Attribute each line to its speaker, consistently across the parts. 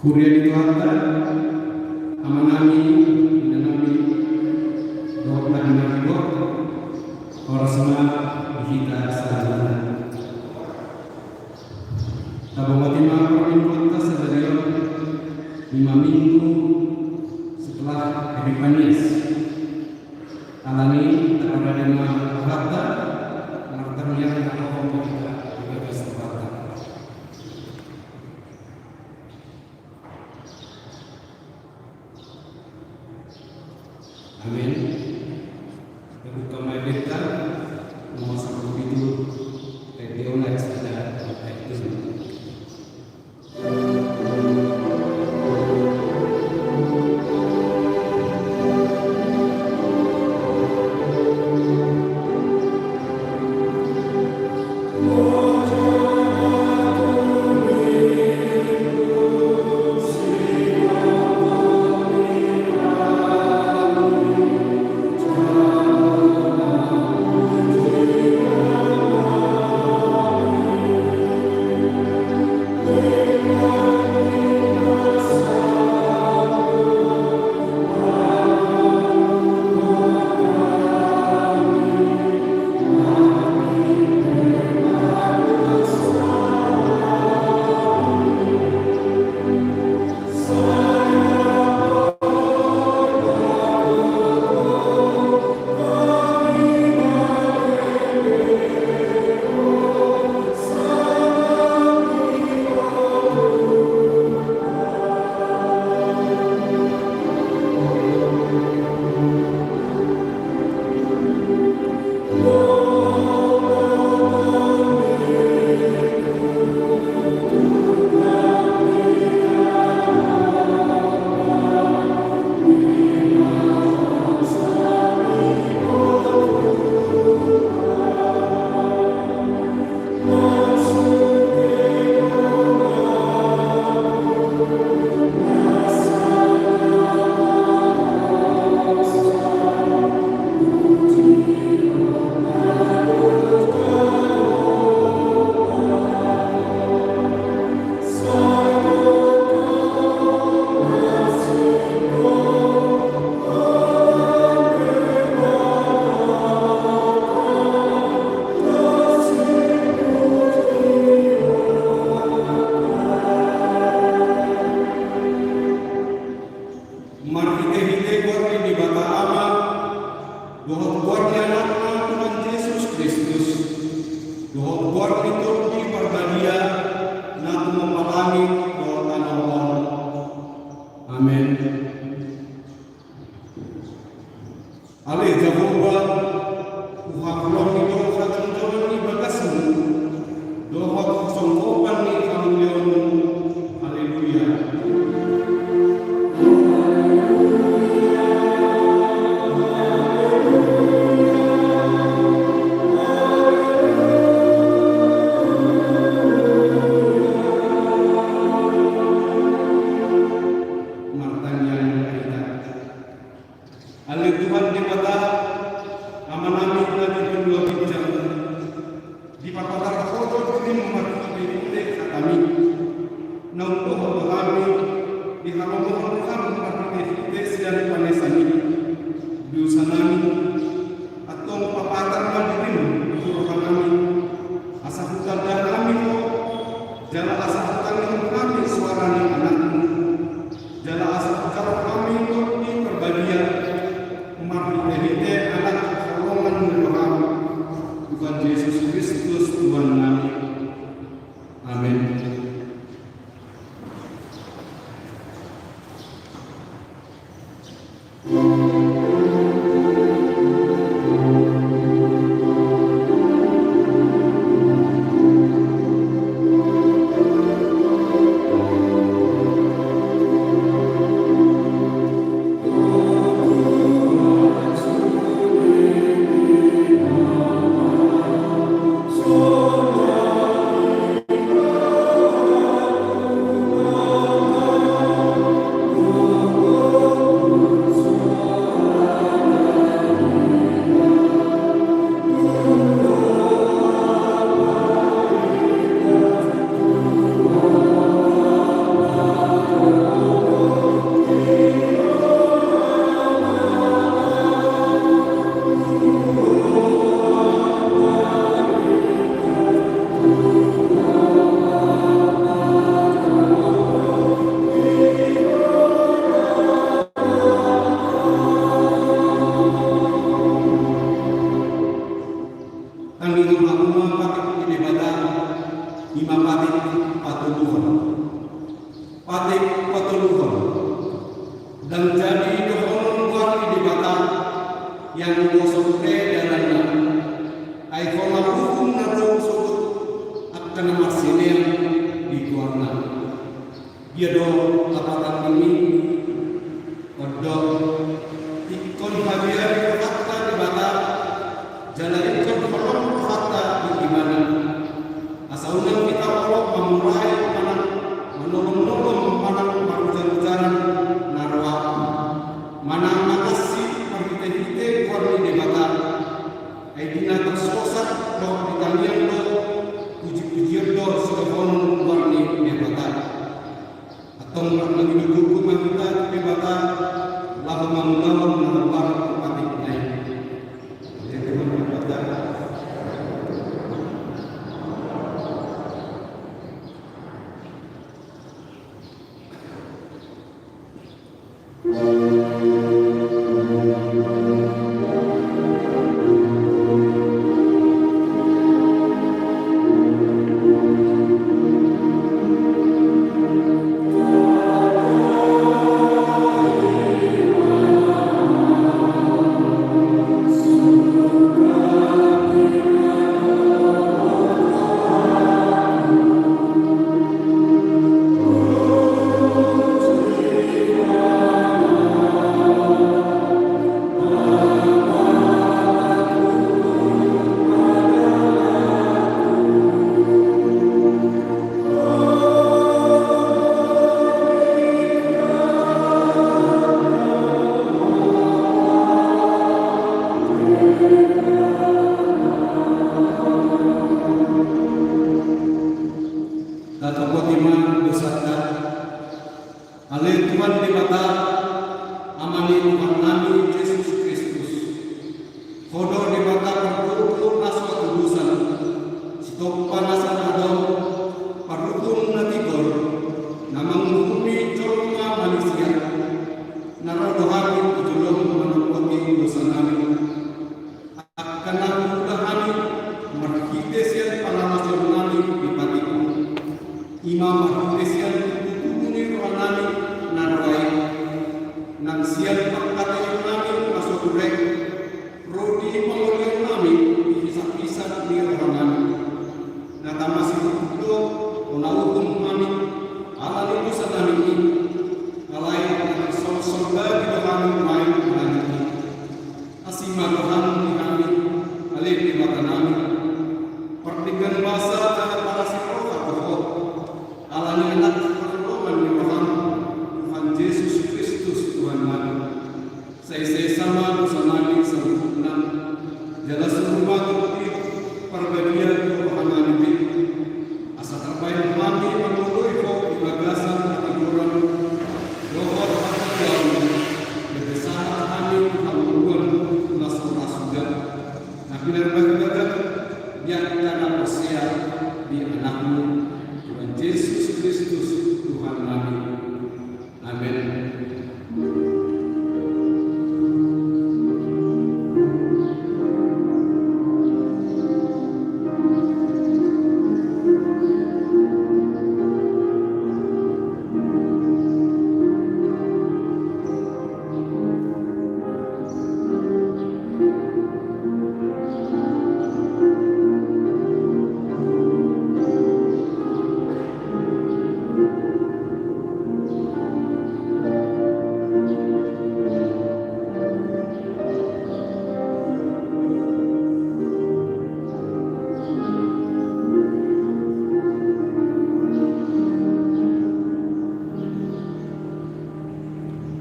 Speaker 1: Kurian itu apa? Amanami, inanami, dokter nabi Korasma Bihita Sadana. Tabawatima Promin Kota Sadarion 5 minggu setelah Epifanias. Alani terada dengan harta yang Allah kita juga kesempatan. Amin. Kebuka mereka nomor 1 itu radio next ada itu. Ima patik patuluhon, patik patuluhon, dan jadi dohon wali di batang yang kosong dalamnya. Ai koma hukum nato sukut akan marsinel di kuarna. Dia do apatan ini kodok ikon bagian fakta di batang jalan ikon kolom fakta di gimana. Asalnya kita Allah memulai menolong parutan-parutan narwa mana makasih perhite-hite kuarni di batang. Aidina tersosat doh ditalian doh puji-pujian doh sekepon warni debatan atau lagi duduk kita debatan lalu mengulang menebar kepatik naik jadi debatan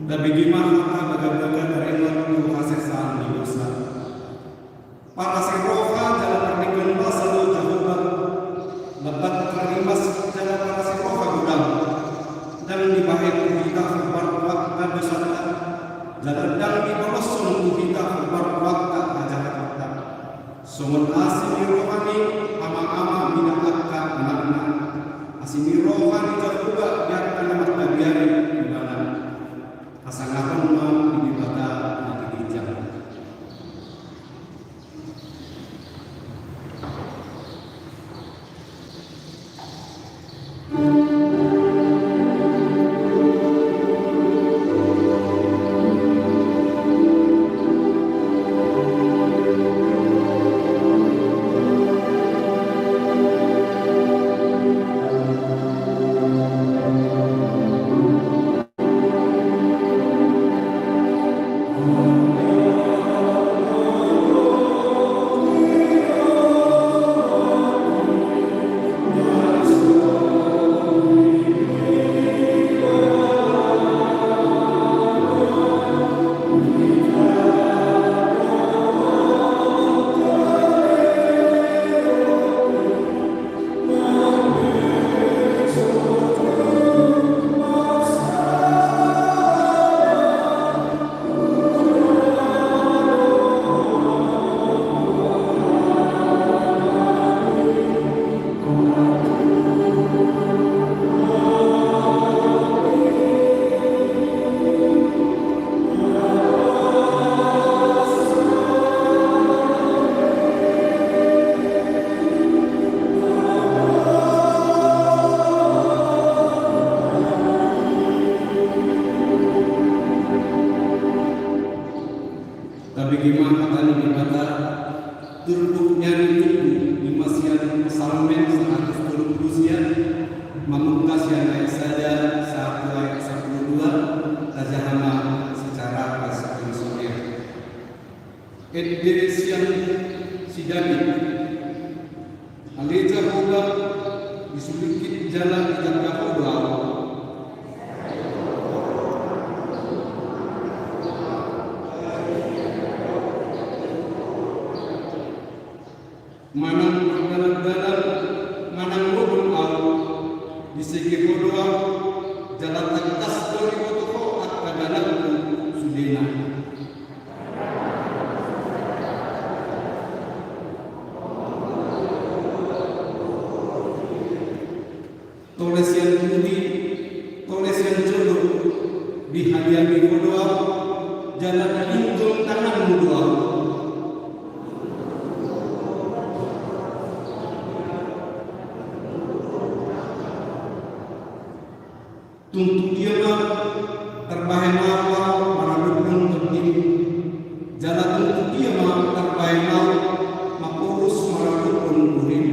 Speaker 1: Tapi gimana baga-baga dari lalu kasih salam di dosa. Para sirofa dalam pernikahan bahasa lo jawaban lebat karimas dalam para sirofa gudang dan dibahit kita berbuat dosa dan di bawah sungguh kita berbuat aja-aja. Sumber asli rohani ama-ama binataka anak-anak asli rohani jawaban yang alamat bagian ibadah. Pasangan mau dibaca dan dijam. Lukas yang ayat saja 1 ayat 12 Raja Hama secara konstitusional. Edesian Sidani Aleja Hoga disulikit jalan di Jakarta manang dalam manang lubung au di segi kedua jalan atas dari foto at kadalang sudena tolesian budi tolesian jodoh di hadiah kedua jalan lingkung tangan kedua tuntuk dia terbaik malam maradukun penting jalan tuntuk dia terbaik malam makurus maradukun burin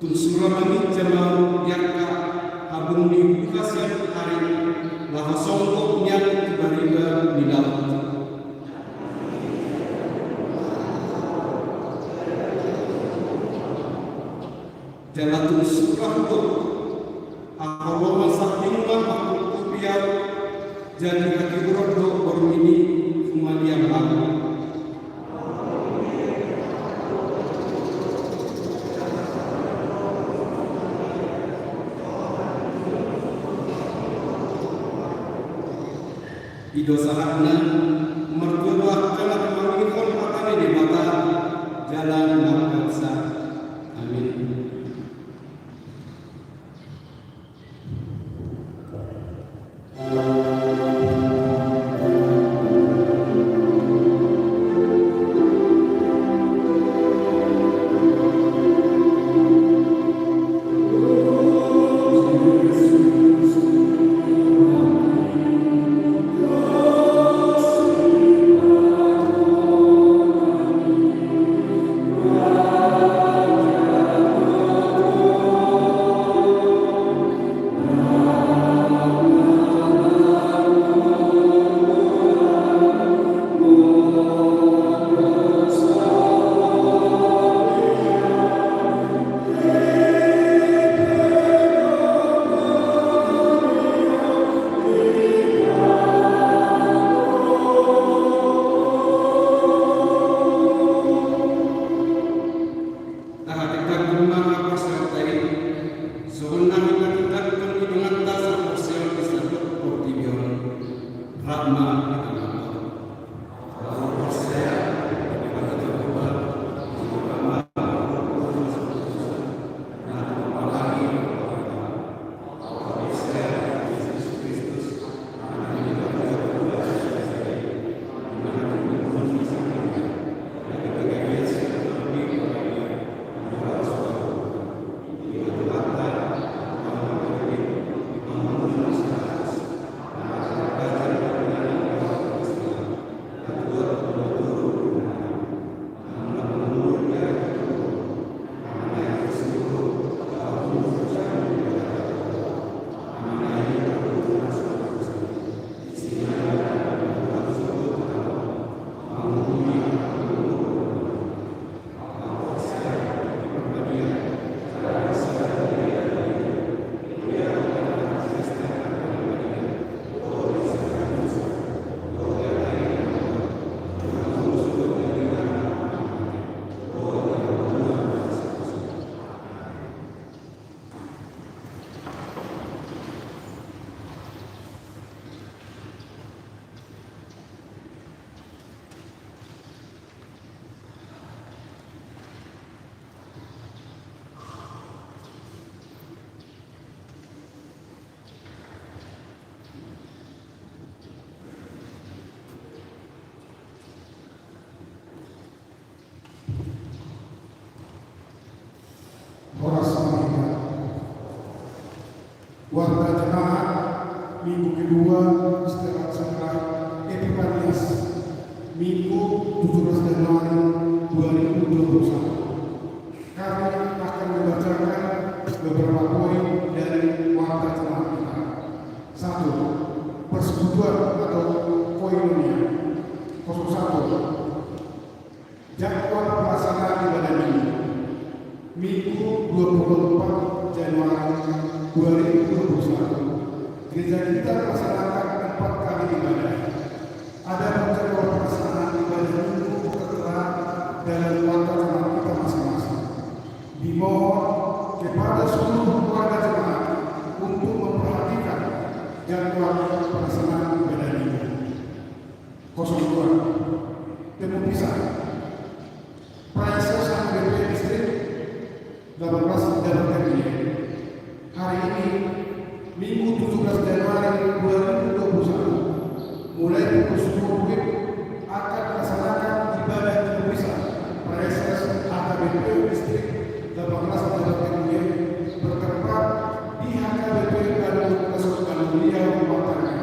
Speaker 1: tun suramani jamal yakka abung di bukasian hari laha songkok yang tiba-tiba di laut jalan surah itu aku masak tinggal aku kupiau jadi kaki urut do bermini kumaliam aku idosahatna mertua kala mangikon patane di mata jalan maksa amin.
Speaker 2: Warga jemaat minggu kedua istirahat setelah itu Minggu 17 Januari 2021. Kami akan membacakan beberapa poin dari warta jemaat kita. 1. Persekutuan atau koinonia. 01. Jadwal pelaksanaan ibadah Minggu 24 Januari 2021. Gereja kita melaksanakan 4 kali ibadah. Ada jadwal pelaksanaan ibadah Minggu tertera dalam warta jemaat kita masing-masing. Dimohon kepada seluruh keluarga jemaat untuk memperhatikan jadwal pelaksanaan ibadah Minggu. 02. Temu pisah. Praise BPM Distrik 18 Januari. Hari ini Minggu 17 Januari 2021 mulai pukul 10 akan melaksanakan ibadah terpisah Praise AKBP Distrik 18 Januari bertempat di HKBP Bandung Kesultanan Riau Mataram.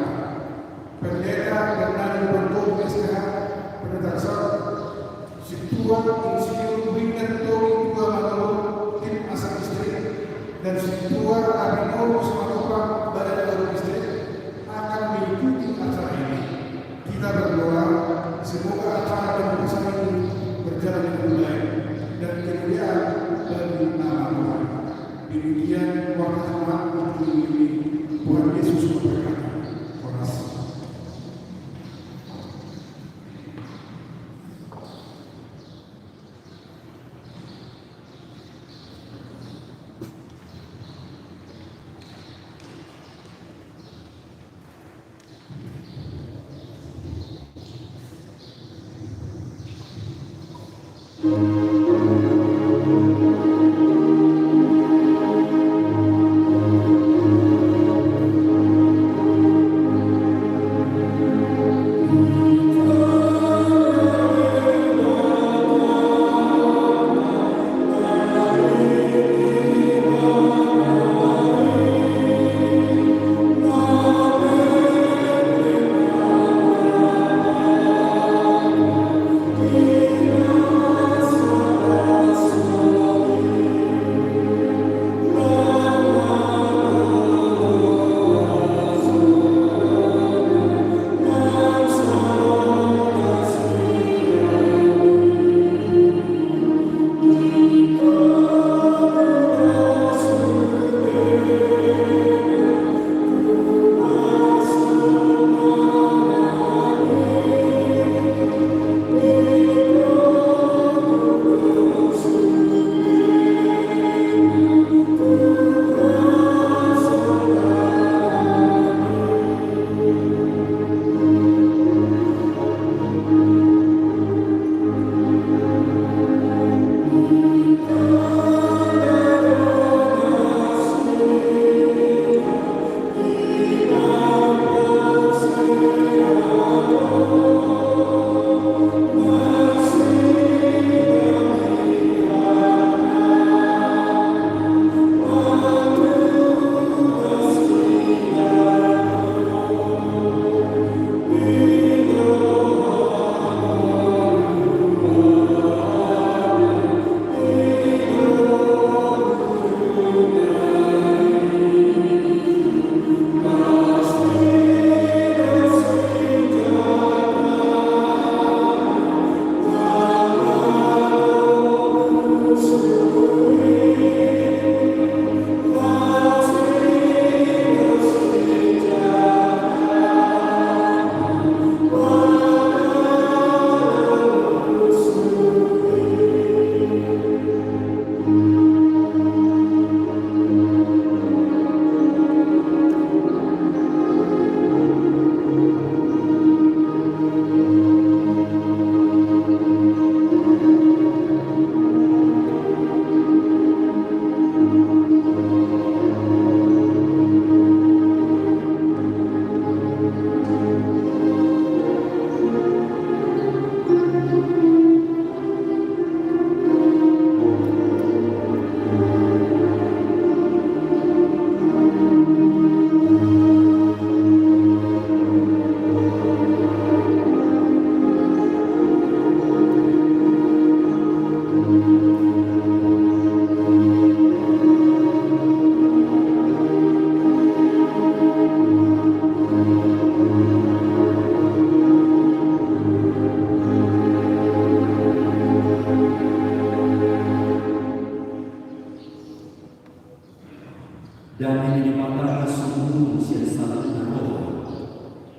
Speaker 2: Pendeta Bernardo Bentuk STH Pendeta Situan Insinyur Winnerto Tua Manolo Tim Asal Distrik dan Situan Abinurus Matopang Badan Baru Distrik akan mengikuti acara ini. Kita berdoa semoga acara pemeriksaan ini berjalan dengan baik dan kemuliaan bagi nama Tuhan. Demikian waktu jemaat untuk ini Tuhan Yesus memberkati.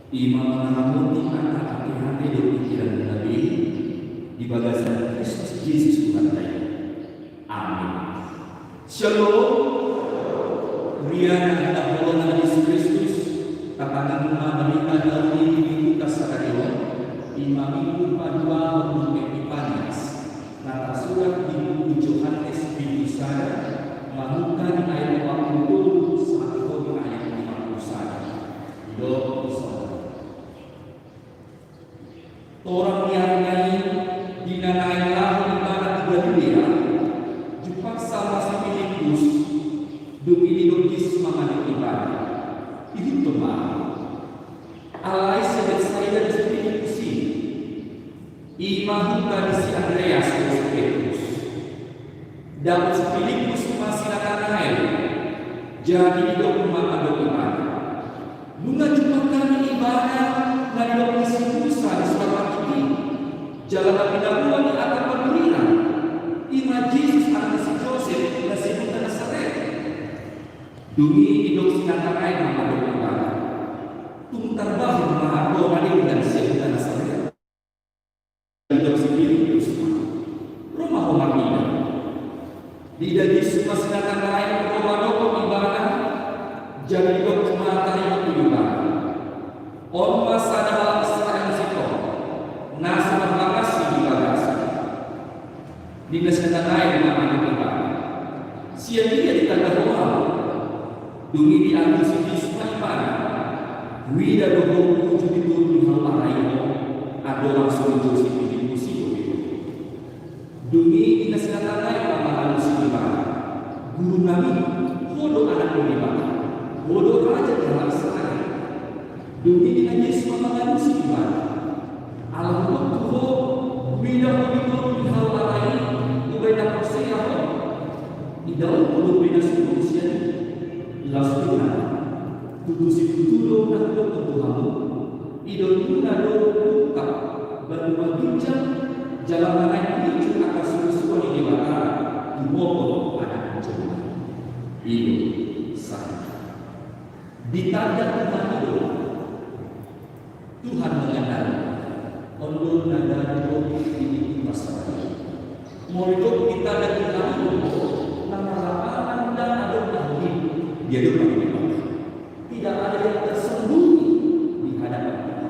Speaker 3: Imam mengampuni anak hati-hati dan pikiran lebih di bagasan Kristus Yesus Tuhan kita. Amin. Shalom. Riana hendak golongan Yesus Kristus tapanan rumah mereka dalam ini buka sakario Imam Minggu Padua untuk Epifanias nata surat di buku Yohanes Bilusana melakukan ayat 40 sampai ayat 51. Orang yang lain dinanai lahu ibarat Galilea jumpa sama si Filipus dumi Yesus mengalami ibadah itu teman alai sebab saya dan Filipus imam dari si Andreas dan si Petrus dan si Filipus masih akan naik jadi hidup rumah ibadah nunga jumpa kami ibadah dari doa Yesus di surat ini jalan pindah di atas pendirian imam Yesus anak si Joseph dan si Buddha Nazaret dumi hidup sinatang air nama ibadah tuntar bahu maha doa dan si Buddha Nazaret hidup si Filipus rumah ini di Yesus masih datang air doa ibadah jadi hidup cuma tadi ibadah Om masa dalam Israel situ, nasi bermakasih di bagasi. Di kesehatan lain namanya ibadah. Siang dia ditanda doa, dumi diambil sisi semua ibadah. Wida doa wujud itu di hal lain, ada langsung wujud di musik itu. Dumi di kesehatan lain namanya ibadah. Guru Nabi, bodoh anak ibadah, bodoh raja dalam Israel. Dumi dengan Yesus mengatakan musibah. Alam waktu bida begitu di hal lain, beda persiapan. Di dalam mulut beda manusia, langsung tuduh si tuduh dan tuduh. Idol guna doa baru berbincang jalan lain menuju akan sesuatu di dewata di bawah anak mencoba. Ini sah. Ditanda Tuhan itu. Tuhan mengenal untuk nada di ini masalah. Mau itu kita dan kita nama lapangan dan ada ahli dia itu tidak ada yang tersembunyi di hadapan kita.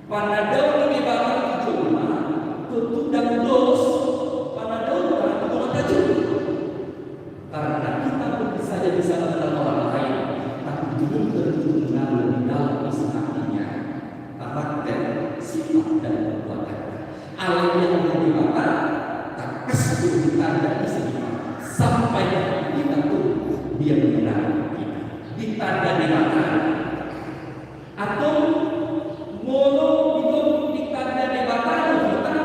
Speaker 3: Pada daun ini bakal cuma tutup dan dos pada daun bakal cuma karena kita mungkin saja bisa mengenal orang lain, tapi belum tentu mengenal lebih dalam isi hatinya. Karakter, sifat dan perbuatan. Allah yang dibata, tak keseluruhan tanda isi sampai kita tuh dia mengenal kita. Ditanda di mata atau mono itu ditanda di mata kita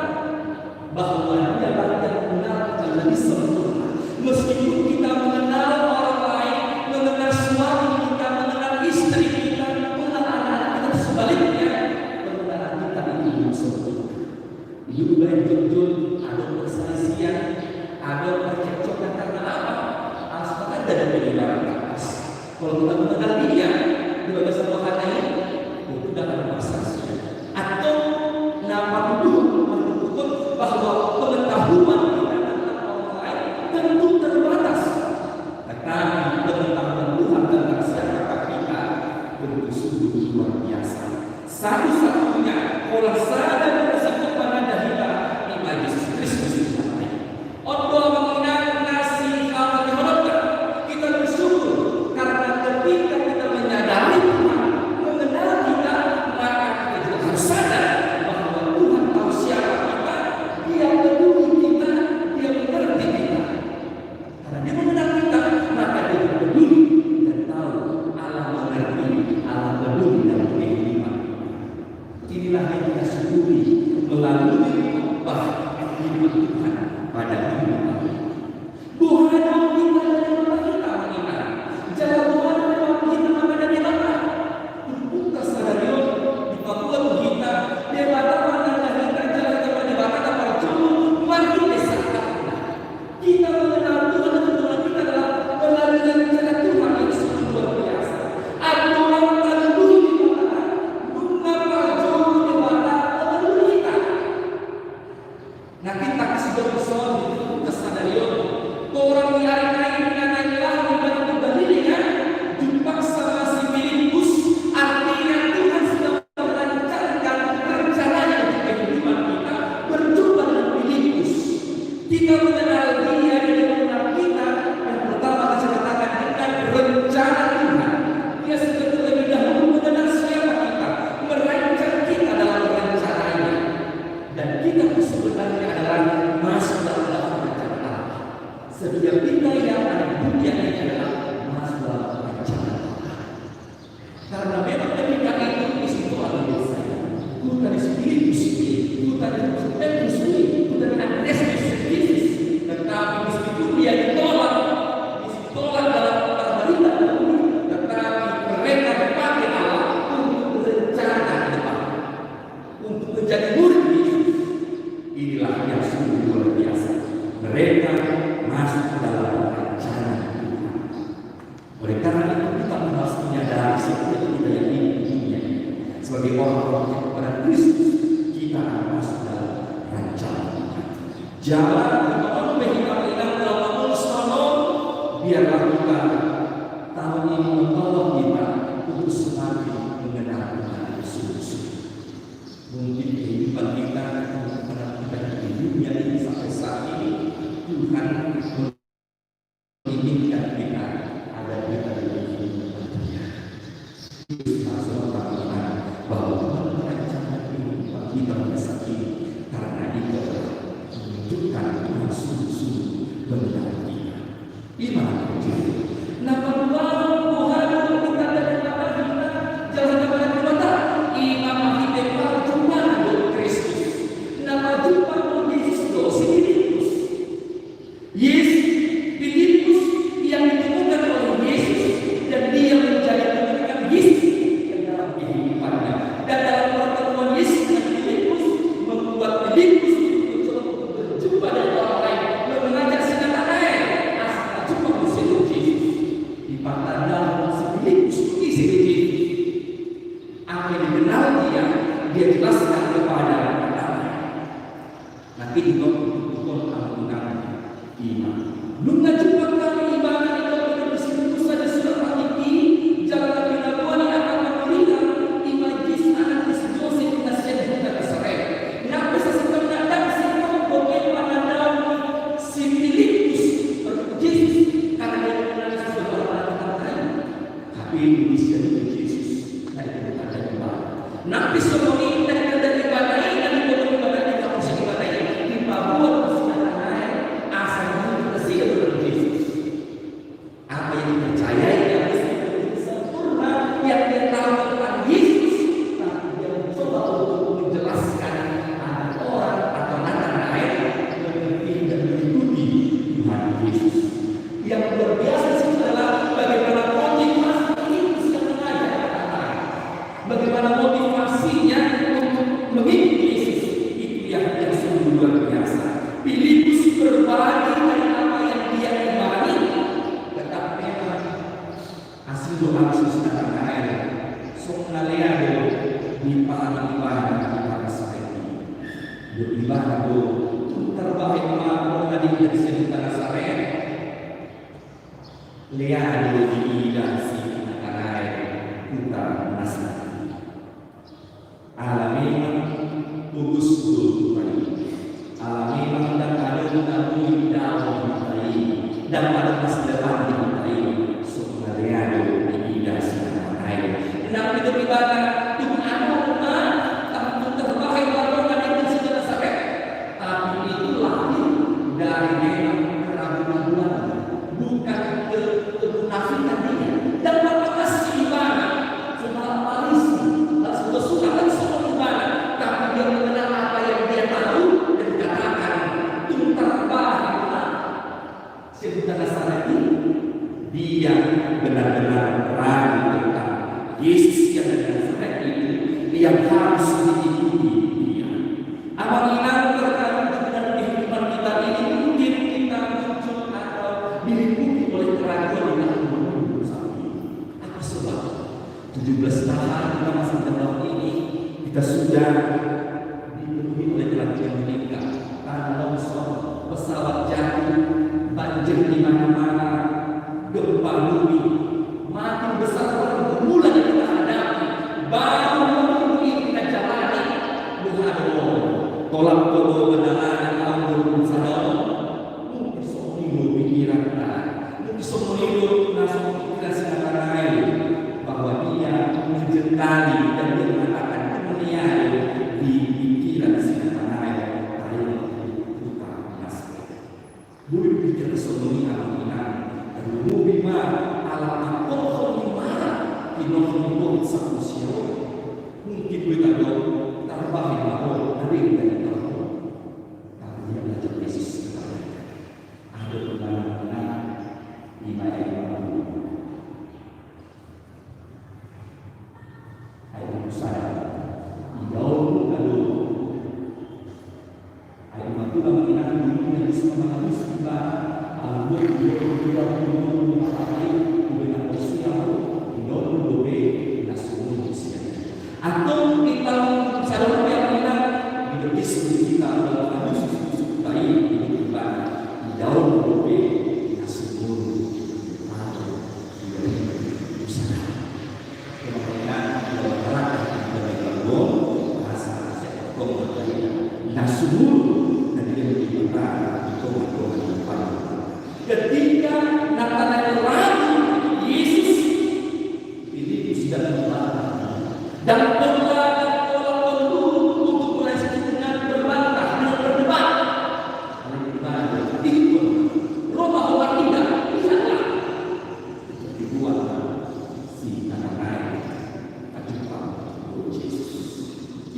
Speaker 3: bahwa dia yang mengenal dan lebih sempurna. Meskipun kita mengenal orang lain, mengenal suami kita, mengenal istri kita, mengenal anak-anak kita sebaliknya. Juga jujur, ada perselisihan, ada percekcokan karena apa? Asal ada dari atas. Kalau kita mengenal dia, di bagian satu kata ini, itu tidak ada perselisihan. Atau nama dulu menunjukkan bahwa pengetahuan kita tentang orang lain tentu terbatas. Tetapi pengetahuan Tuhan tentang siapa kita tentu sungguh luar biasa. Satu-satunya orang sadar sebagai orang-orang kepada Kristus, kita akan masuk dalam rancangan jalan untuk menghidupkan dalam sono. Biarlah kita tahun ini menolong kita untuk semakin mengenal Tuhan Yesus. Mungkin kehidupan kita di dunia ini sampai saat ini Tuhan menginginkan kita ada kita di kehidupan dunia. Bahwa Tuhan merancangkan kehidupan kita pada saat ini karena itu adalah menunjukkan Tuhan sungguh-sungguh mengenal kita. Iman kecil. Nama Tuhan kita dan kepada kita jangan kepada kita. Imam kita cuma untuk Kristus. Nama jumpa Yesus dosi Filipus. Yesus Filipus yang ditemukan oleh Yesus dan dia menjadi pengikut Yesus yang dalam kehidupannya. Dan dalam pertemuan Yesus dengan Filipus membuat Filipus berjumpa dengan orang lain, mengajak si Natanael asal jumpa dengan Yesus. Di pantai dalam si Filipus isi Yesus. Apa yang dikenal dia jelaskan kepada Natanael. Nanti itu akan iman. Nunggu jumpa kami ibadah itu bersimpul saja sudah pagi. Jangan dilakukan akan memberikan imajis anak Yesus Joseph nasihat kita Israel. Nak bisa sebenarnya dan sikap bagaimana dalam si Filipus Yesus karena dia mengenal Yesus sebagai anak lain. Tapi Indonesia itu Yesus dari ada ibadah. Nak bisa mengingat dari ibadah ini dan ibadah di kampus ibadah ini di Papua. Apa yang dipercayai yang sempurna yang dia tahu tentang Yesus, tapi dia mencoba untuk menjelaskan anak orang atau anak lain mengerti dan mengikuti Tuhan Yesus. Yang luar biasa adalah bagaimana motivasi Yesus yang mengajak, bagaimana motivasinya untuk mengikuti Yesus itu yang sungguh luar biasa. Filipus berbagi dari apa yang dia imani. Doa Yesus Natanael sok naleado di panggilan kita seperti beribadah terbaik mampu tadi dari sini Nazaret leado di si Natanael kita Nazaret alami tugus Tuhan alami dan ada di dalam tadi dan pada masa depan di sok naleado dalam hidup ibadah Tuhan anak tapi terbaik orang itu sudah sampai tapi itu lahir dari memang keraguan bukan kemunafikan dia dan apakah si ibadah setelah malisi sudah suka dan semua ibadah tapi dia mengenal apa yang dia tahu dan katakan Tuhan terbaik sebutan Nazaret ini dia benar-benar ragu tentang Yesus yang ada Nazaret itu yang harus diikuti dia. Apabila terkadang dalam kehidupan kita ini mungkin kita muncul atau diliputi oleh keraguan yang menurut sapi. Apa sebab? 17 tahun kita masih tahun ini kita sudah dipenuhi oleh keraguan meninggal, tanah longsor, pesawat jatuh, banjir di mana-mana, gempa bumi, makin besar bermula yang kita hadapi, baru minggu ini kita jalani. Tolak todo benaran tahun 2021 mungkin semua pikiran kita, mungkin semua langsung kita silakan bahwa dia menjentali dan dia mengatakan kemuliaan di pikiran silakan hari kita masih boleh pikir semua alam Bima alam pokok lima pinong satu sio mungkin kita dong tambahin bahwa ada yang dari tahu tapi dia belajar Yesus ada benar-benar lima ayat saya jauh lalu ayat itu mengingat dunia yang semua harus kita atau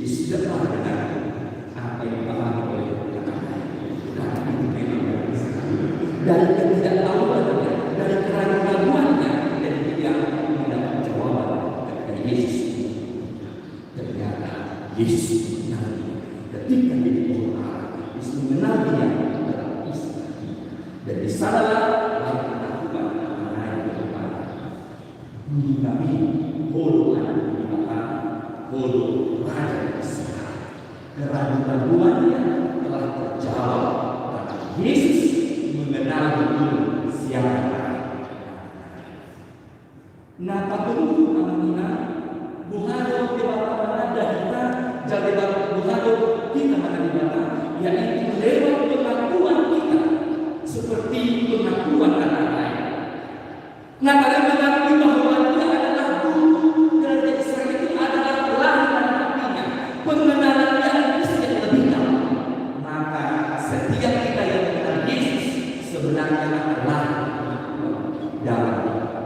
Speaker 3: Sudahlah dengan apa yang dipahami oleh anak-anak. Karena itu memang dari ketidaktahuannya, dari keraguan-raguannya, dan dia mendapat jawaban dari Yesus. Ternyata Yesus mengenal dia. Ketika dia berdoa, Yesus mengenal dia dalam istilah. Dan di sanalah lain penaklukan anak-anak berdoa. Budi kami, holo anak dimakan, holo raja Israel. Keraguan-raguannya telah terjawab karena Yesus mengenal betul siapa. Nah, patungku amina buhado di mana kita jadi buhado kita mana di mana, yaitu lewat pengakuan kita seperti pengakuan anak lain. Nah, kalian mengakui bahwa dia adalah guru dari Israel, itu adalah pelanggan hatinya, pengenalan Yesus yang lebih dalam. Maka setiap kita yang mengenal Yesus sebenarnya adalah dalam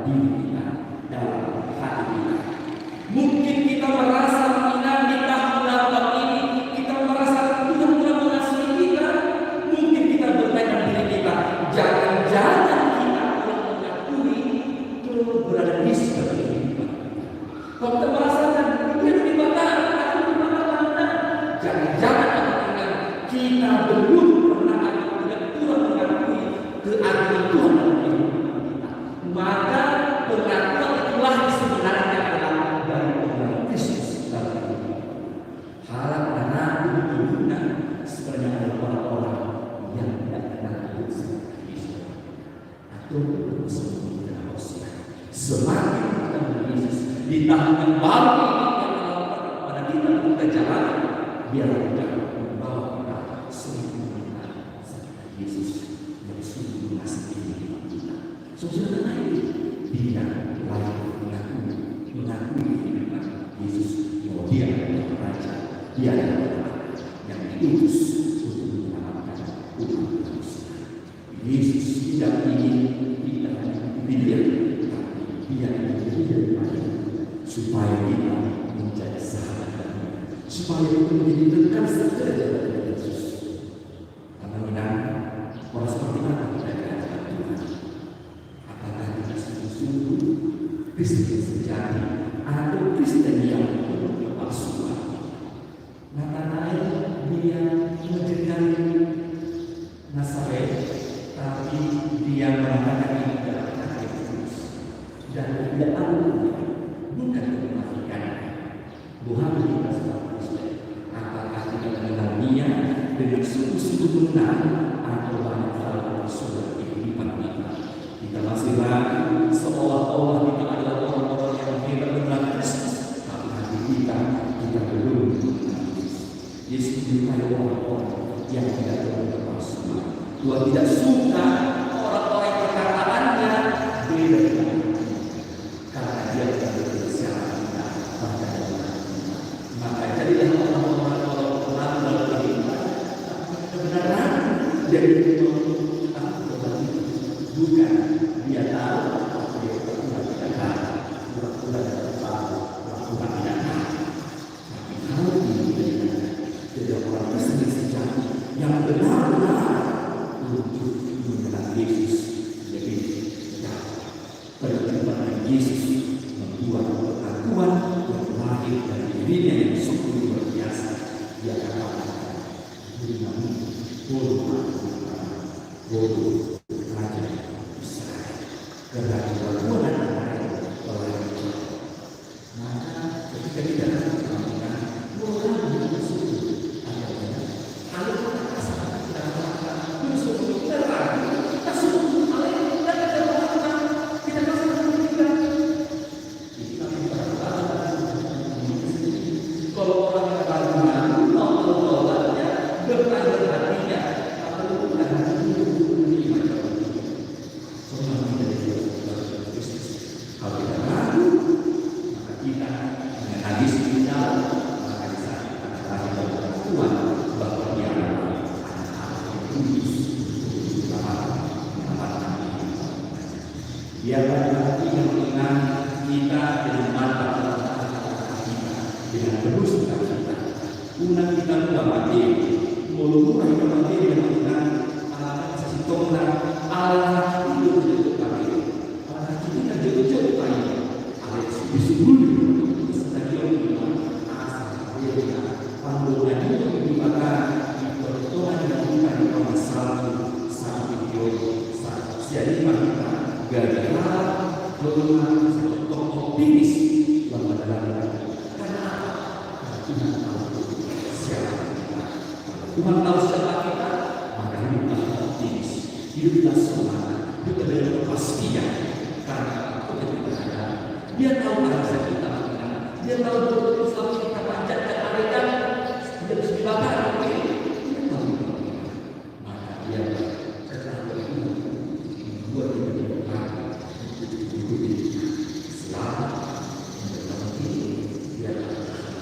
Speaker 3: diri kita, dalam hati kita. Mungkin kita merasa menghina di tahun lalu ini, kita merasa Tuhan telah mengasihi kita. Mungkin kita bertanya diri kita, jangan-jangan kita telah mengakui keberadaan Yesus dalam kehidupan. Kalau kita merasakan dia dibakar, aku dibakar, jangan-jangan kita belum pernah ada Tuhan mengakui keagungan Tuhan dalam kehidupan kita. Maka pengakuan itulah sebenarnya adalah dari pengakuan Kristus dalam kehidupan. Harap anak berguna sebenarnya adalah orang-orang yang tidak kenal Yesus atau bersembunyi dalam Hosea. Semakin kita mengenal Yesus di tahun yang baru ini yang melakukan kepada kita untuk jalan, biarlah kita membawa kita semakin mengenal Yesus yang sungguh mengasihi kehidupan kita. Saudara ini dia layak mengakui kehidupan Yesus bahwa dia adalah Raja, dia adalah yang diutus untuk menyelamatkan umat manusia. Yesus tidak ingin kita dilihat, tapi dia ingin dilihat supaya kita menjadi sahabat, supaya kita menjadi dekat saja dengan Yesus. Karena orang seperti apa kita dikatakan Tuhan? Apakah kita sungguh-sungguh Kristen sejati atau Kristen yang berpalsuan? Natanael dia menjadikan Nazaret, tapi dia mengatakan ini adalah hati Kristus dan tidak tahu bukan kemunafikan. Tuhan kita sebagai Kristen, apakah kita mengenal dia dengan sungguh-sungguh benar atau banyak hal yang sudah kehidupan kita? Kita masih ragu, seolah-olah kita adalah orang-orang yang hebat mengenal Kristus, tapi hati kita belum mengenal Yesus. Yesus menyukai orang-orang yang tidak berpalsuan. Tuhan tidak suka orang-orang yang perkataannya beda dengan karena dia tidak berusaha kita pada maka jadilah orang-orang dalam kehidupan kebenaran dari bukan dia tahu dia tidak tahu Tuhan tidak tahu Tuhan tidak tahu. Tapi kalau dia jadi orang Kristen sejati yang benar-benar untuk mengenal Yesus, jadi perjumpaan dengan Yesus membuat pengakuan yang lahir dari dirinya yang sungguh luar biasa. Dia katakan beriman bodoh Raja Israel keraguan oleh maka ketika kita melakukan orang yang bersungguh kalau kita rasakan kita melakukan bersungguh terang kita sungguh hal yang tidak kita lakukan kita rasakan kita kalau orang yang keraguan tolak-tolaknya bertanya hatinya atau bukan hatinya kalau kita ragu, maka kita mengenal Yesus di dalam, maka di saat kita lahir dari Tuhan bahwa dia adalah anak-anak yang kudus untuk menyelamatkan kita. Dia berarti yang mengingat kita dengan mata kita dengan penuh sukacita Una kita lupa mati, mulu murah kita mati dengan kita alat sesitong Allah itu jauh kami, Allah kita jauh kami, alat disebut stadion kita asal dia panduan itu dibakar pertolongan yang bukan oleh satu video jadi kita gara-gara berumah satu optimis bahwa dalam karena Tuhan tahu siapa kita. Tuhan tahu siapa kita, maka hiduplah optimis, hiduplah semangat, hiduplah dengan kepastian karena Tuhan kita ada. Dia tahu rasa kita, dia tahu betul selama kita panjatkan mereka, dia harus dibakar. Dia tahu, maka dia telah berguna membuat kita selamat dalam diri dia melihat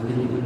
Speaker 2: Haleluya.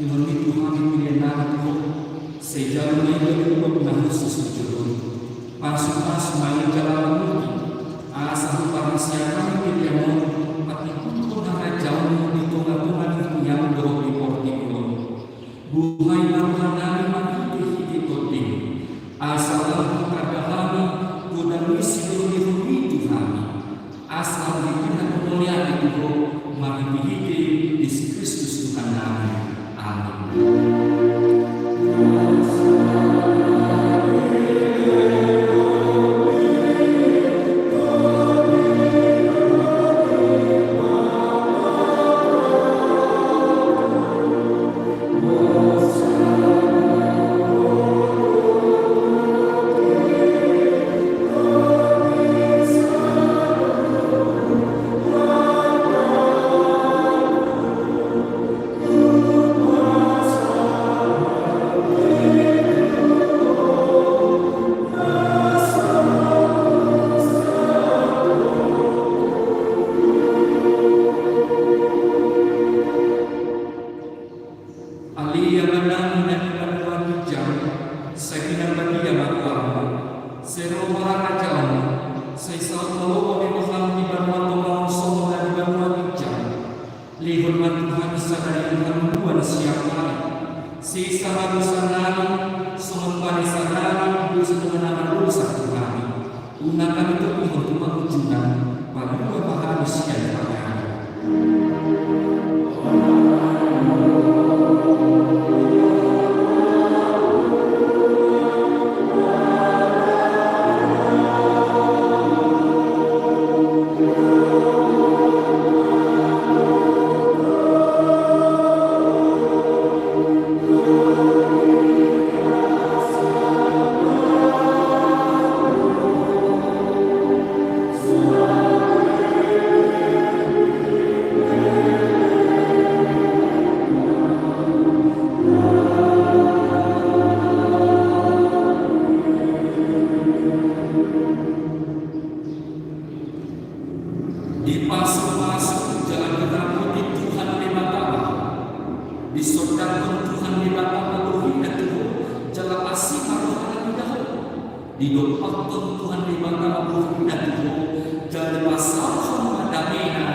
Speaker 3: Tuhan itu kami pilihan Tuhan sejauh ini benar khusus jodoh pas main jalan mungkin asal manusia kami pilihan tapi pun hanya jauh di tengah-tengah yang berlipat buhay manghangani makikiki toting asal kada kami kudang isi itu kami asal dipindah kemuliaan itu makikiki Yesus Kristus Tuhan kami. Amin. Tuhan di bawah Tuhan dari pasal madamena